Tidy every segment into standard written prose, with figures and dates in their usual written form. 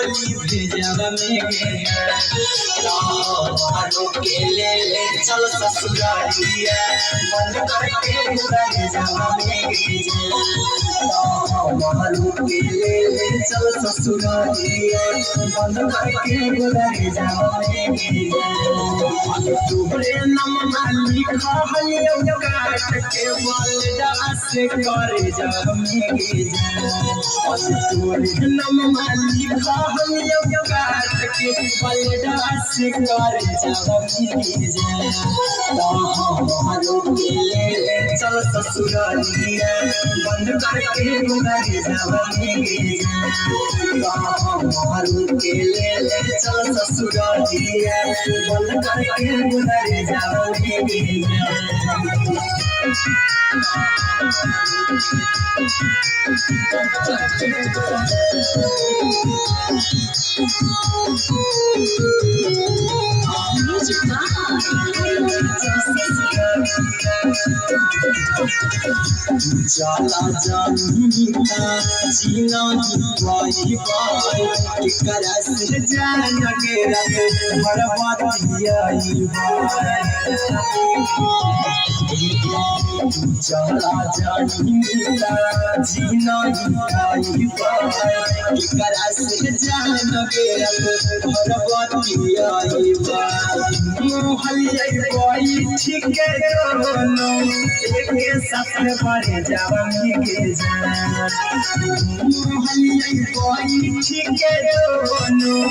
चोली भेजवा में मारो के ले चल ससुरालिया बंद करके भेजवा में मारो के ले चल ससुरालिया बंद करके भेजवा में तोहरे नाम लिखा हलियो काट के बलदा से करे जमे तोहरे नाम लिखा हलियो काट के बलदा से करे जमे मारो के ले चल ससुरालिया बंद करके भेजवा में मारो के ले चल ससुरालिया बंद करके भेजवा में जाला जानीता जीना ही पाई करा से जान के रख बर्बादिया जाला जानीता जीना ही पाई करा से जान के रख बर्बादिया मोहल्ले कोई ठीक है दोनों एक साथ भरे जावा में मोहल्ले कोई ठीक है दोनों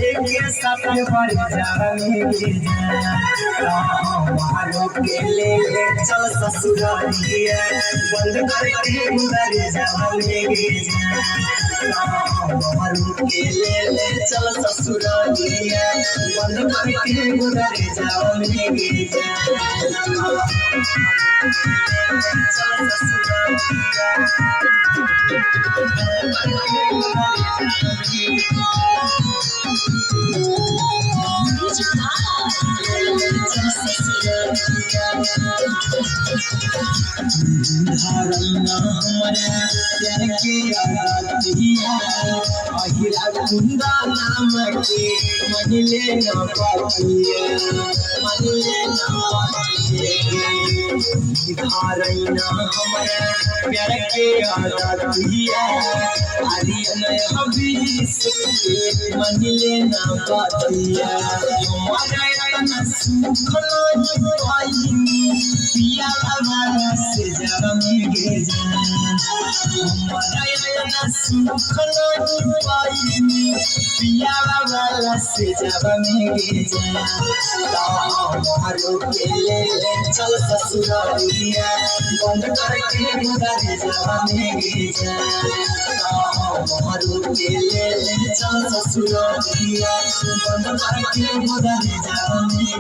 एक साथ भरे जावा में मारो के ले चल ससुरालिया बंद करके भरे जावा में मारो के ले चल ससुरालिया बंद करके भरे जावा में धारना हमारा प्यार के आदिया अहिरा कुंदा नाम के मन ले न पातिया धारना हमारा प्यार के आदिया आर्यन हबीस के मन ले न पातिया हमारा इतना सुख पाई पिया हमारा से जब में हमारा इतना सुख पाई पिया हमारा से जब में मारो के ले चल ससुरालिया बंद करके भेजवा में मारो के ले चल ससुरालिया बंद करके भेजवा में